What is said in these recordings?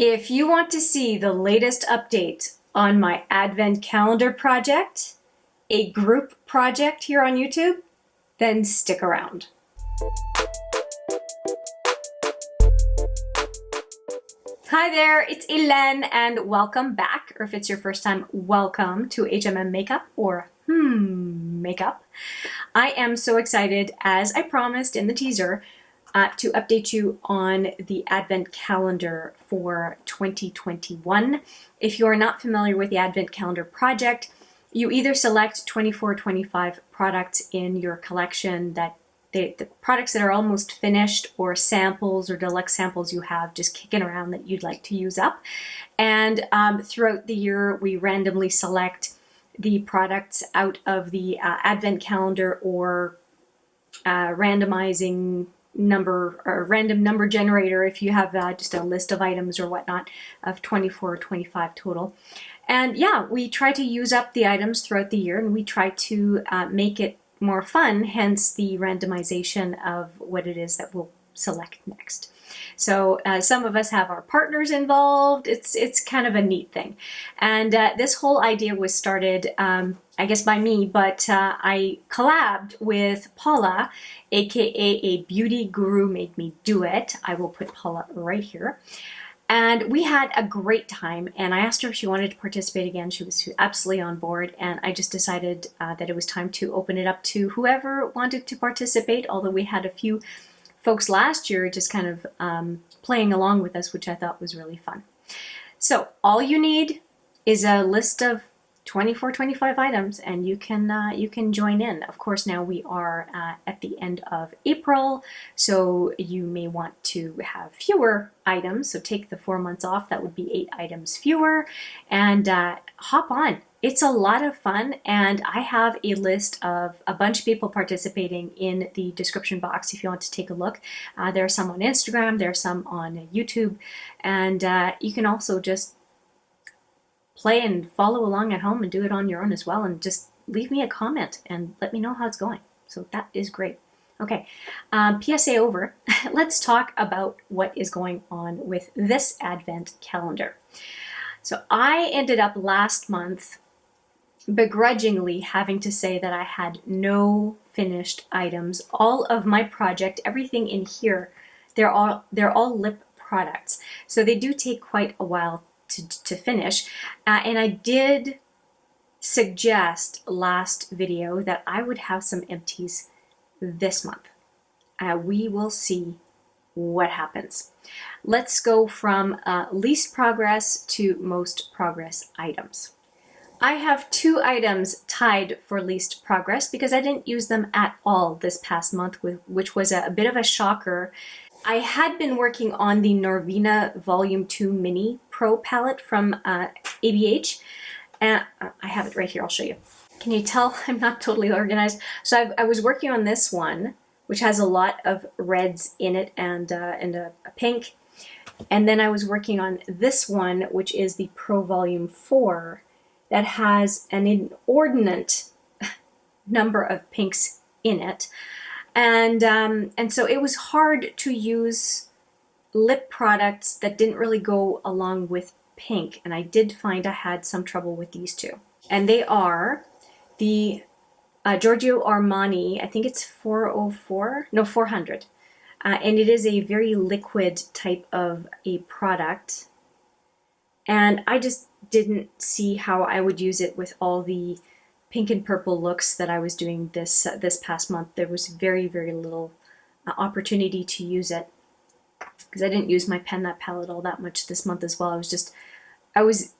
If you want to see the latest update on my Advent calendar project, a group project here on YouTube, then stick around. Hi there, it's Hélène and welcome back, or if it's your first time, welcome to HMM Makeup or Makeup. I am so excited, as I promised in the teaser, to update you on the Advent calendar for 2021. If you are not familiar with the Advent calendar project, you either select 24 or 25 products in your collection, that the products that are almost finished, or samples or deluxe samples you have just kicking around that you'd like to use up. And throughout the year, we randomly select the products out of the Advent calendar or randomizing number or random number generator if you have just a list of items or whatnot of 24 or 25 total. And yeah, we try to use up the items throughout the year, and we try to make it more fun, hence the randomization of what it is that we'll select next. So some of us have our partners involved. It's kind of a neat thing. And this whole idea was started, I guess by me, but I collabed with Paula, aka a beauty guru made me do it. I will put Paula right here. And we had a great time, and I asked her if she wanted to participate again. She was absolutely on board, and I just decided that it was time to open it up to whoever wanted to participate, although we had a few folks last year just kind of playing along with us, which I thought was really fun. So all you need is a list of 24, 25 items, and you can join in. Of course, now we are at the end of April, so you may want to have fewer items. So take the 4 months off. That would be 8 items fewer, and hop on. It's a lot of fun, and I have a list of a bunch of people participating in the description box if you want to take a look. There are some on Instagram, there are some on YouTube, and you can also just play and follow along at home and do it on your own as well, and just leave me a comment and let me know how it's going. So that is great. Okay, PSA over. Let's talk about what is going on with this Advent calendar. So I ended up last month begrudgingly having to say that I had no finished items. All of my project, everything in here, they're all lip products. So they do take quite a while to finish. And I did suggest last video that I would have some empties this month. We will see what happens. Let's go from least progress to most progress items. I have 2 items tied for least progress because I didn't use them at all this past month, which was a bit of a shocker. I had been working on the Norvina Volume 2 Mini Pro palette from ABH. I have it right here, I'll show you. Can you tell I'm not totally organized? So I was working on this one, which has a lot of reds in it and a pink. And then I was working on this one, which is the Pro Volume 4, that has an inordinate number of pinks in it. And so it was hard to use lip products that didn't really go along with pink. And I did find I had some trouble with these two. And they are the Giorgio Armani, I think it's 400. And it is a very liquid type of a product. And I just didn't see how I would use it with all the pink and purple looks that I was doing this past month. There was very, very little opportunity to use it because I didn't use my Pen That palette all that much this month as well. I was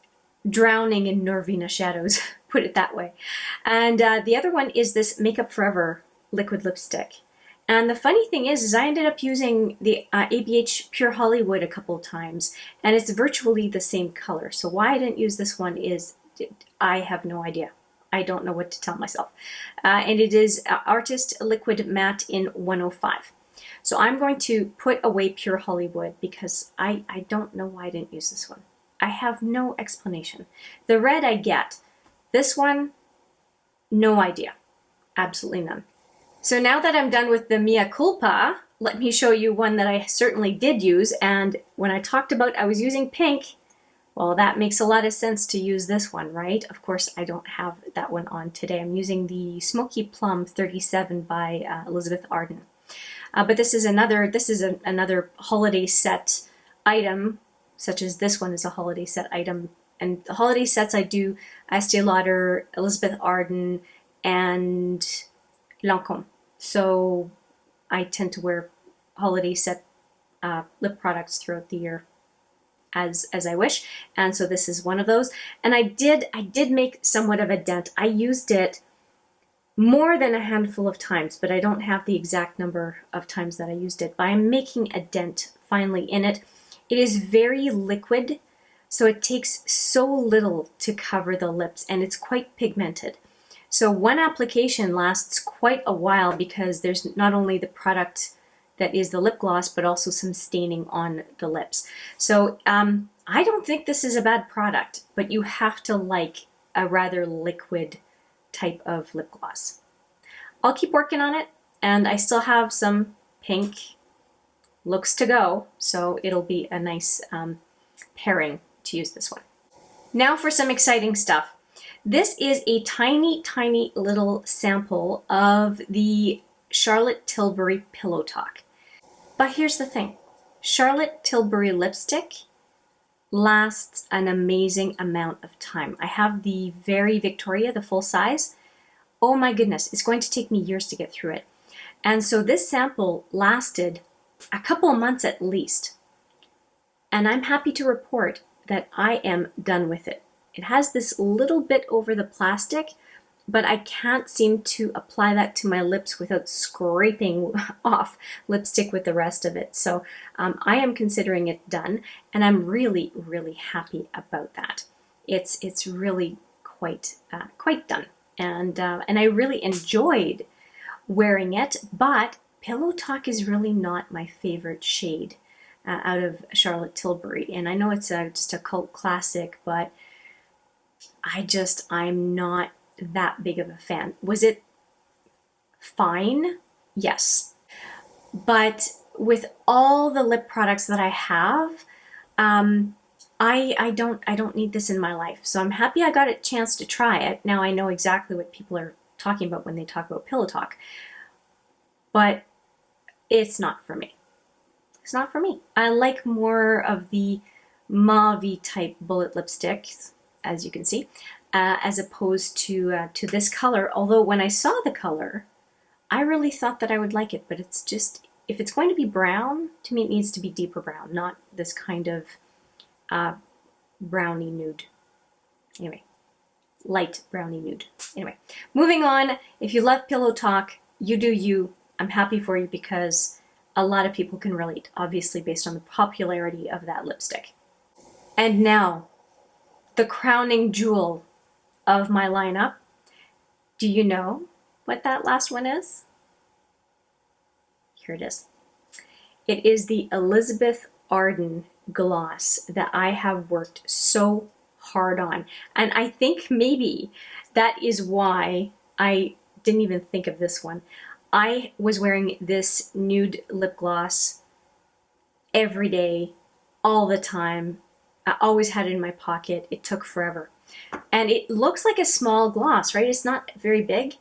drowning in Norvina shadows, put it that way. And the other one is this Makeup Forever liquid lipstick. And the funny thing is I ended up using the ABH Pure Hollywood a couple of times, and it's virtually the same color. So why I didn't use this one is, I have no idea. I don't know what to tell myself. And it is Artist Liquid Matte in 105. So I'm going to put away Pure Hollywood because I don't know why I didn't use this one. I have no explanation. The red I get. This one, no idea. Absolutely none. So now that I'm done with the mea culpa, let me show you one that I certainly did use. And when I talked about I was using pink, well, that makes a lot of sense to use this one, right? Of course, I don't have that one on today. I'm using the Smoky Plum 37 by Elizabeth Arden. But this is another holiday set item, such as this one is a holiday set item. And the holiday sets I do Estee Lauder, Elizabeth Arden, and Lancome. So I tend to wear holiday set lip products throughout the year as I wish, and so this is one of those. And I did make somewhat of a dent. I used it more than a handful of times, but I don't have the exact number of times that I used it, but I'm making a dent finally in it. It is very liquid, so it takes so little to cover the lips, and it's quite pigmented. So one application lasts quite a while because there's not only the product that is the lip gloss, but also some staining on the lips. So I don't think this is a bad product, but you have to like a rather liquid type of lip gloss. I'll keep working on it, and I still have some pink looks to go, so it'll be a nice pairing to use this one. Now for some exciting stuff. This is a tiny, tiny little sample of the Charlotte Tilbury Pillow Talk. But here's the thing, Charlotte Tilbury lipstick lasts an amazing amount of time. I have the Very Victoria, the full size. Oh my goodness, it's going to take me years to get through it. And so this sample lasted a couple of months at least. And I'm happy to report that I am done with it. It has this little bit over the plastic, but I can't seem to apply that to my lips without scraping off lipstick with the rest of it. So I am considering it done, and I'm really, really happy about that. It's really quite done, and I really enjoyed wearing it. But Pillow Talk is really not my favorite shade out of Charlotte Tilbury, and I know it's just a cult classic, but I'm not that big of a fan. Was it fine? Yes. But with all the lip products that I have, I don't need this in my life. So I'm happy I got a chance to try it. Now I know exactly what people are talking about when they talk about Pillow Talk. But it's not for me. It's not for me. I like more of the mauve type bullet lipsticks, as you can see, as opposed to this color. Although when I saw the color, I really thought that I would like it, but it's just, if it's going to be brown, to me it needs to be deeper brown, not this kind of brownie nude. Anyway, light brownie nude. Anyway, moving on. If you love Pillow Talk, you do you. I'm happy for you because a lot of people can relate, obviously based on the popularity of that lipstick. And now, the crowning jewel of my lineup. Do you know what that last one is? Here it is. It is the Elizabeth Arden gloss that I have worked so hard on. And I think maybe that is why I didn't even think of this one. I was wearing this nude lip gloss every day, all the time. I always had it in my pocket. It took forever. And it looks like a small gloss, right? It's not very big,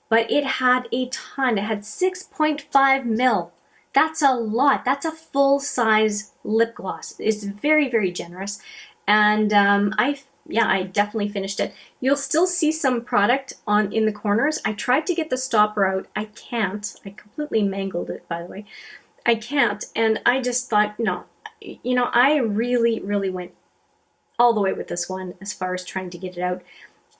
but it had a ton. It had 6.5 mil. That's a lot. That's a full-size lip gloss. It's very, very generous. And I definitely finished it. You'll still see some product in the corners. I tried to get the stopper out. I can't. I completely mangled it, by the way. I can't. And I just thought, no. You know, I really, really went all the way with this one as far as trying to get it out.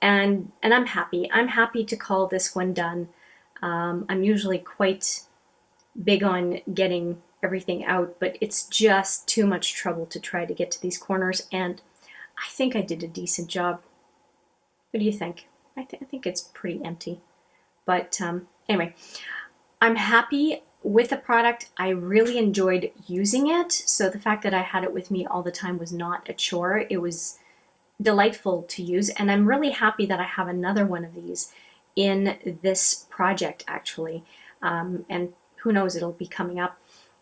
And I'm happy. I'm happy to call this one done. I'm usually quite big on getting everything out, but it's just too much trouble to try to get to these corners, and I think I did a decent job. What do you think? I think it's pretty empty. But anyway, I'm happy with the product. I really enjoyed using it, so the fact that I had it with me all the time was not a chore. It was delightful to use, and I'm really happy that I have another one of these in this project, actually. And who knows, it'll be coming up.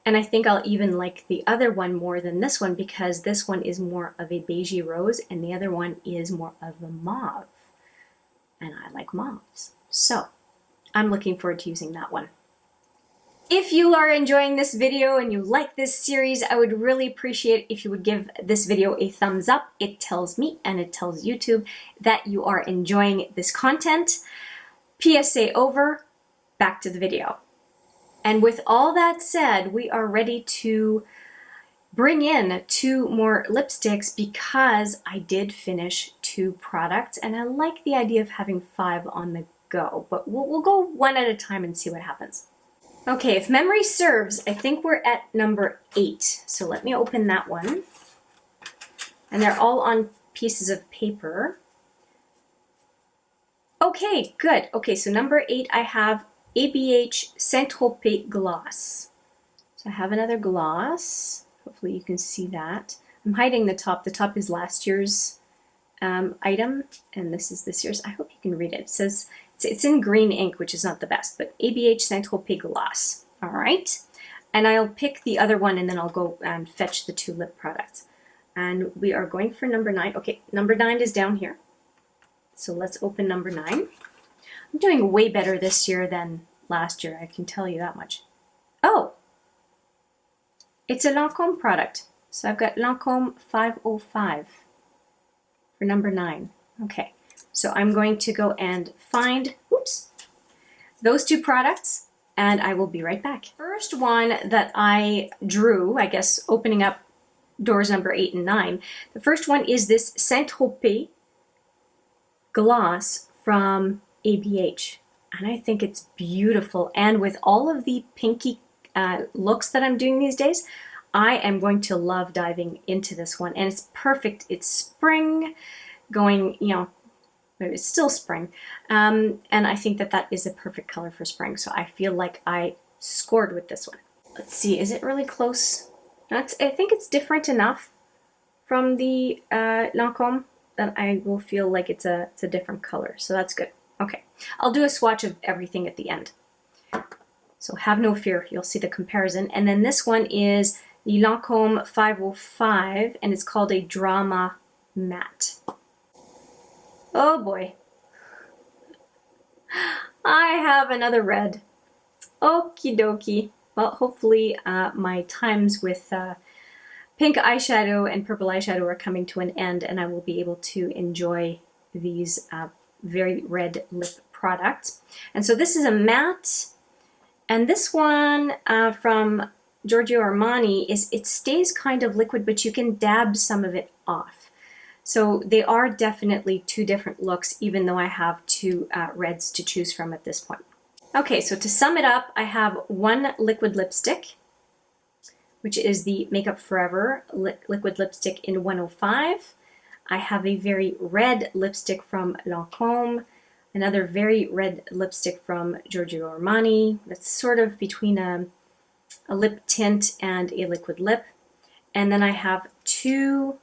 And I think I'll even like the other one more than this one because this one is more of a beigey rose and the other one is more of a mauve. And I like mauves. So I'm looking forward to using that one. If you are enjoying this video and you like this series, I would really appreciate if you would give this video a thumbs up. It tells me and it tells YouTube that you are enjoying this content. PSA over, back to the video. And with all that said, we are ready to bring in 2 more lipsticks because I did finish 2 products and I like the idea of having 5 on the go, but we'll go one at a time and see what happens. Okay, if memory serves, I think we're at number 8. So let me open that one. And they're all on pieces of paper. Okay, good. Okay, so number 8, I have ABH Saint-Tropez gloss. So I have another gloss. Hopefully you can see that. I'm hiding the top. The top is last year's item, and this is this year's. I hope you can read it. It says, it's in green ink, which is not the best, but ABH Saint-Tropez gloss. All right. And I'll pick the other one, and then I'll go and fetch the 2 lip products. And we are going for number 9. Okay, number 9 is down here. So let's open number 9. I'm doing way better this year than last year, I can tell you that much. Oh, it's a Lancome product. So I've got Lancome 505 for number 9. Okay. So I'm going to go and find, those 2 products, and I will be right back. First one that I drew, I guess, opening up doors number 8 and 9. The first one is this Saint-Tropez gloss from ABH. And I think it's beautiful. And with all of the pinky looks that I'm doing these days, I am going to love diving into this one. And it's perfect. It's spring going, you know, it's still spring. And I think that that is a perfect color for spring. So I feel like I scored with this one. Let's see, is it really close? I think it's different enough from the Lancome that I will feel like it's a different color. So that's good. Okay, I'll do a swatch of everything at the end. So have no fear, you'll see the comparison. And then this one is the Lancome 505, and it's called a Drama Matte. Oh boy. I have another red. Okie dokie. Well, hopefully my times with pink eyeshadow and purple eyeshadow are coming to an end, and I will be able to enjoy these very red lip products. And so this is a matte, and this one from Giorgio Armani it stays kind of liquid, but you can dab some of it off. So they are definitely 2 different looks, even though I have 2 reds to choose from at this point. Okay, so to sum it up, I have 1 liquid lipstick, which is the Makeup Forever liquid lipstick in 105. I have a very red lipstick from Lancome, another very red lipstick from Giorgio Armani. That's sort of between a lip tint and a liquid lip. And then I have 2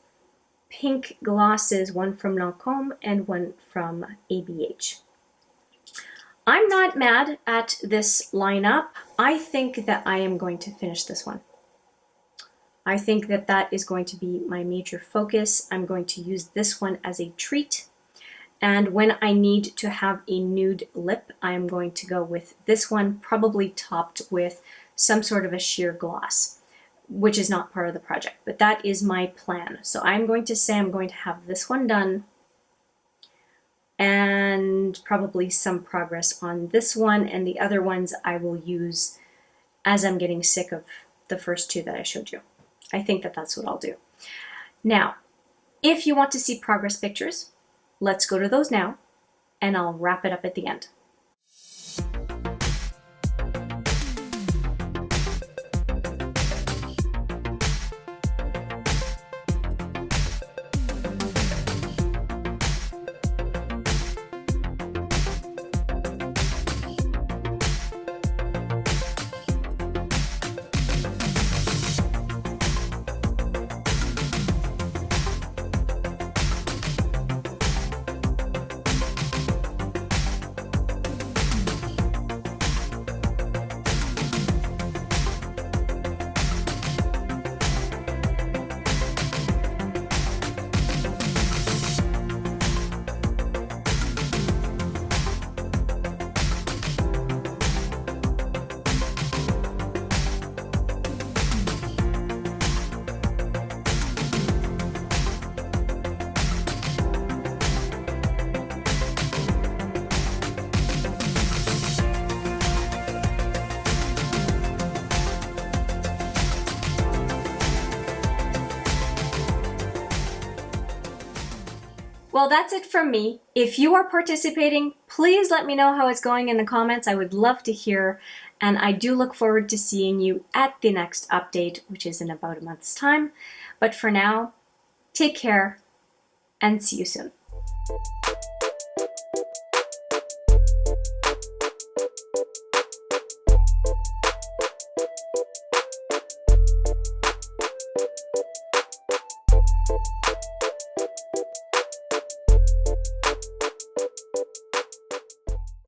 pink glosses, one from Lancome and one from ABH. I'm not mad at this lineup. I think that I am going to finish this one. I think that that is going to be my major focus. I'm going to use this one as a treat. And when I need to have a nude lip, I'm going to go with this one, probably topped with some sort of a sheer gloss, which is not part of the project, but that is my plan. So I'm going to say I'm going to have this one done and probably some progress on this one, and the other ones I will use as I'm getting sick of the first 2 that I showed you. I think that that's what I'll do. Now, if you want to see progress pictures, let's go to those now, and I'll wrap it up at the end. Well, that's it from me. If you are participating, please let me know how it's going in the comments. I would love to hear. And I do look forward to seeing you at the next update, which is in about a month's time. But for now, take care and see you soon.